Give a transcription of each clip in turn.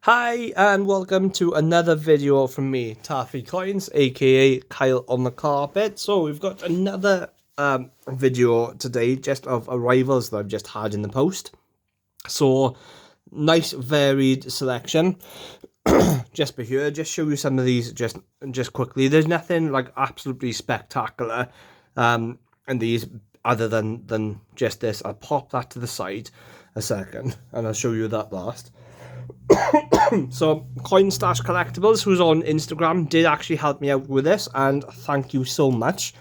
Hi and welcome to another video from me, Taffy Coins, aka Kyle on the Carpet. So we've got another video today just of arrivals that I've just had in the post. So nice varied selection. Just be here, just show you some of these just quickly. There's nothing like absolutely spectacular in these other than just this. I'll pop that to the side a second and I'll show you that last. So Coin Stash Collectibles, who's on Instagram, did actually help me out with this, and thank you so much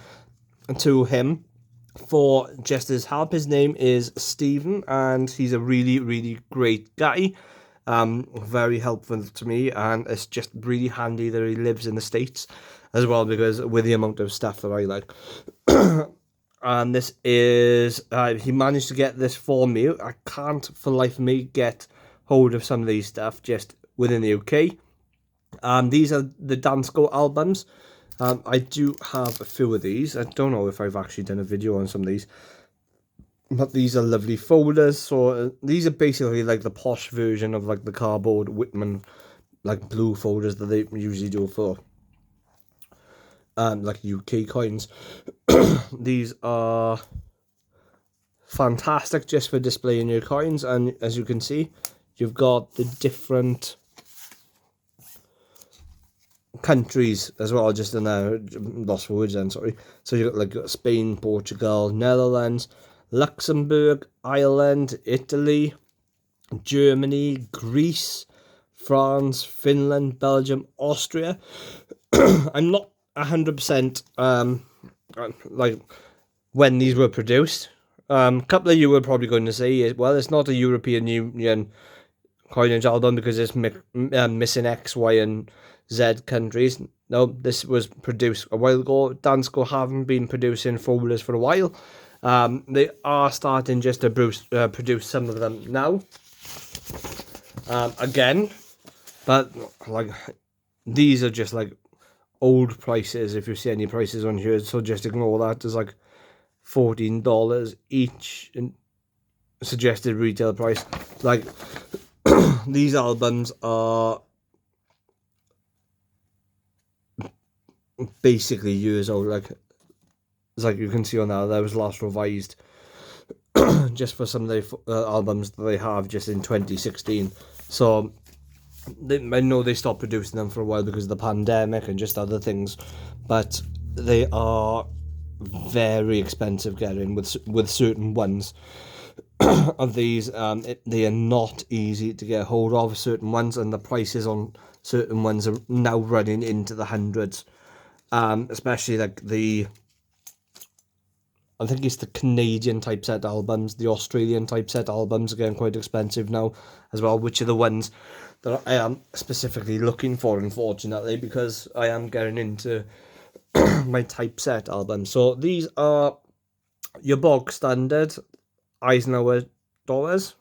to him for just his help. His name is Stephen, and he's a really great guy. Very helpful to me, and it's just really handy that he lives in the States as well, because with the amount of stuff that I like. And this is he managed to get this for me. I can't for the life of me get hold of some of these stuff just within the UK. These are the Dansko albums. I do have a few of these. I don't know if I've actually done a video on some of these, but these are lovely folders. So these are basically like the posh version of like the cardboard Whitman like blue folders that they usually do for like UK coins. These are fantastic just for displaying your coins, and as you can see, you've got the different countries as well, just in there, lost for words then, sorry. So you've got like Spain, Portugal, Netherlands, Luxembourg, Ireland, Italy, Germany, Greece, France, Finland, Belgium, Austria. I'm not 100% like when these were produced. A couple of you were probably going to say, well, it's not a European Union coinage album because it's missing X, Y, and Z countries. No, this was produced a while ago. Dansko haven't been producing folders for a while. They are starting just to produce some of them now. Again, but like these are just like old prices. If you see any prices on here, so just ignore that. There's like $14 each in suggested retail price. Like these albums are basically years old. Like you can see on that, that was last revised just for some of the albums that they have just in 2016. So I know they stopped producing them for a while because of the pandemic and just other things, but they are very expensive getting with certain ones of these. They are not easy to get hold of, certain ones, and the prices on certain ones are now running into the hundreds. Especially like I think it's the Canadian typeset albums, the Australian typeset albums are getting quite expensive now as well, which are the ones that I am specifically looking for, unfortunately, because I am getting into my typeset albums. So these are your bog standard Eisenhower dollars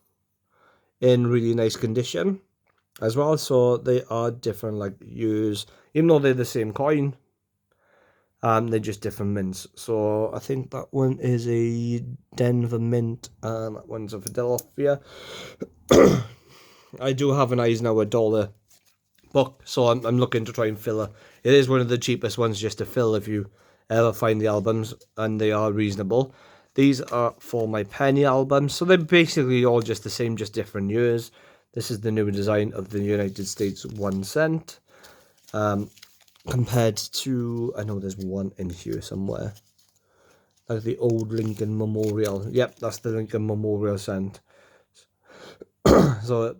in really nice condition as well. So they are different like years, even though they're the same coin. They're just different mints. So I think that one is a Denver mint and that one's a Philadelphia. I do have an Eisenhower dollar book, so I'm looking to try and fill it. It is one of the cheapest ones just to fill if you ever find the albums, and they are reasonable. These are for my penny albums, so they're basically all just the same, just different years. This is the new design of the United States 1 cent. Compared to, I know there's one in here somewhere, like the old Lincoln Memorial. Yep, that's the Lincoln Memorial cent. So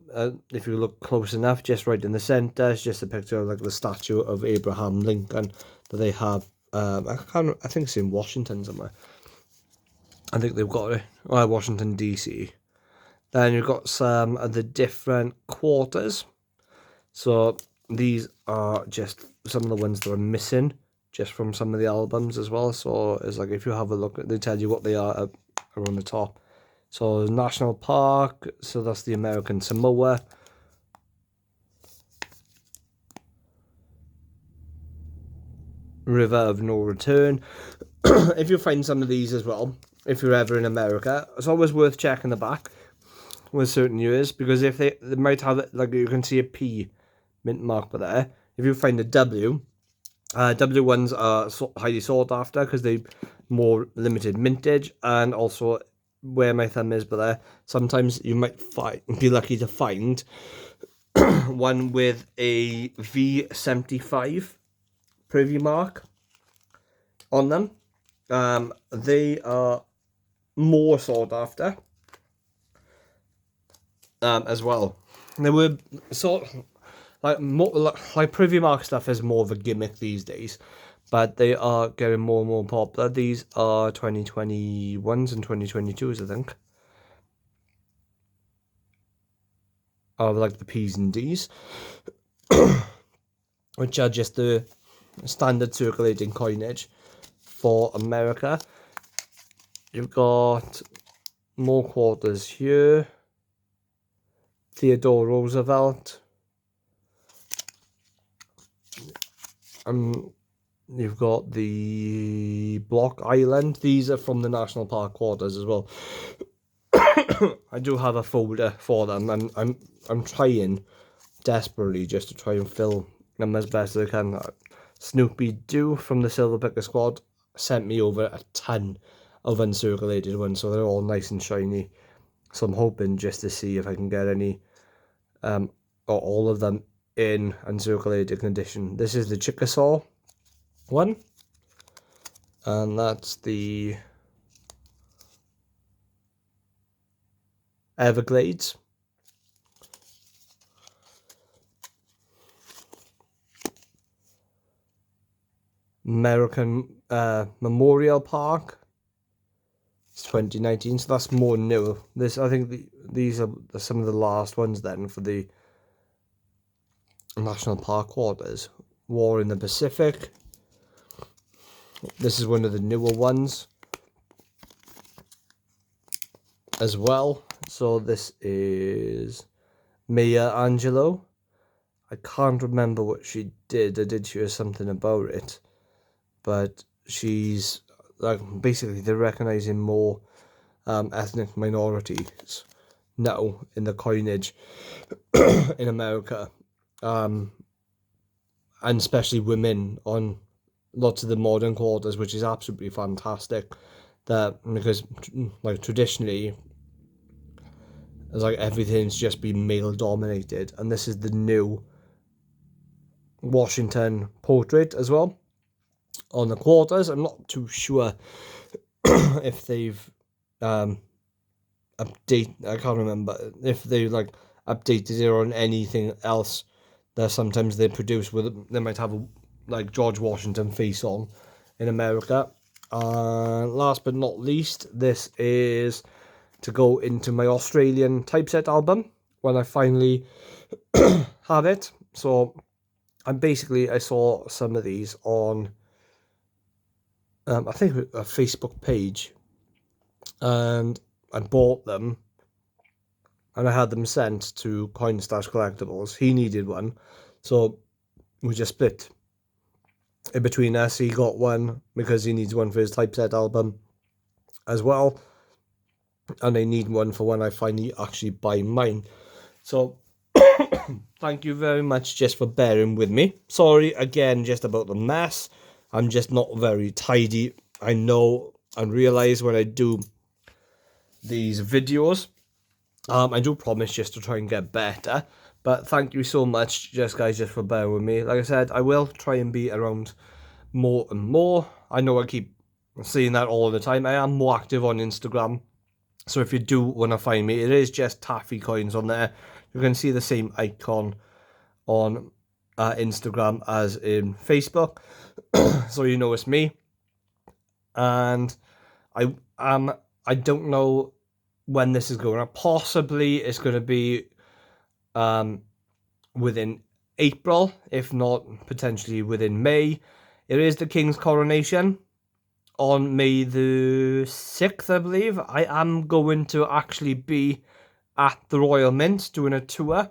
if you look close enough, just right in the center, it's just a picture of like the statue of Abraham Lincoln that they have. I think it's in Washington somewhere. I think they've got it. Washington DC. Then you've got some of the different quarters. So these are just some of the ones that are missing just from some of the albums as well. So it's like if you have a look, they tell you what they are around the top. So National Park, so that's the American Samoa. River of No Return. If you find some of these as well, if you're ever in America, it's always worth checking the back, with certain years, because if they might have it, like you can see a P mint mark there. If you find a W, W ones are highly sought after because they more limited mintage, and also where my thumb is, but there sometimes you might be lucky to find one with a V75 preview mark on them. They are more sought after as well. They were sort like preview mark stuff is more of a gimmick these days, but they are getting more and more popular. These are 2021s and 2022s, I think. Of like the P's and D's, which are just the standard circulating coinage for America. You've got more quarters here. Theodore Roosevelt. You've got the Block Island. These are from the National Park quarters as well. I do have a folder for them. I'm trying desperately just to try and fill them as best as I can. Snoopy Doo from the Silver Picker Squad sent me over a ton of uncirculated ones, so they're all nice and shiny. So I'm hoping just to see if I can get any, or all of them in uncirculated condition. This is the Chickasaw one, and that's the Everglades. American Memorial Park. It's 2019, so that's more new. This, I think, these are some of the last ones then for the National Park quarters. War in the Pacific. This is one of the newer ones as well. So this is Maya Angelou. I can't remember what she did. I did hear something about it, but she's like basically they're recognizing more ethnic minorities now in the coinage in America, and especially women on lots of the modern quarters, which is absolutely fantastic. That because like traditionally, it's like everything's just been male dominated, and this is the new Washington portrait as well on the quarters. I'm not too sure if they've I can't remember if they like updated it on anything else that sometimes they produce with. They might have a like George Washington face on in America. Last but not least, this is to go into my Australian typeset album when I finally have it. So I saw some of these on I think a Facebook page, and I bought them and I had them sent to Coinstash Collectibles. He needed one, so we just split in between us. He got one because he needs one for his typeset album as well, and I need one for when I finally actually buy mine. So thank you very much just for bearing with me. Sorry again just about the mess. I'm just not very tidy. I know and realize when I do these videos, I do promise just to try and get better. But thank you so much, guys, just for bearing with me. Like I said, I will try and be around more and more. I know I keep saying that all the time. I am more active on Instagram. So if you do want to find me, it is just Taffy Coins on there. You can see the same icon on Instagram as in Facebook. So you know it's me. And I don't know when this is going to. Possibly it's going to be within April, if not potentially within May. It is the King's coronation on May the 6th, I believe. I am going to actually be at the Royal Mint doing a tour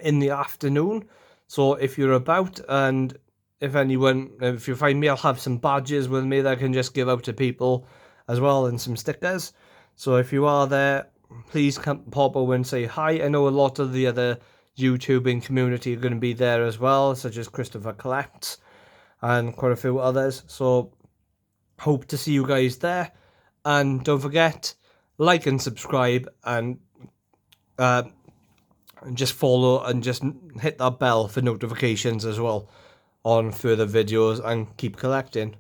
in the afternoon. So if you're about, and if you find me, I'll have some badges with me that I can just give out to people as well, and some stickers. So if you are there, please come pop over and say hi. I know a lot of the other YouTubing community are going to be there as well, such as Christopher Collects and quite a few others. So hope to see you guys there. And don't forget, like and subscribe, and just follow and just hit that bell for notifications as well on further videos, and keep collecting.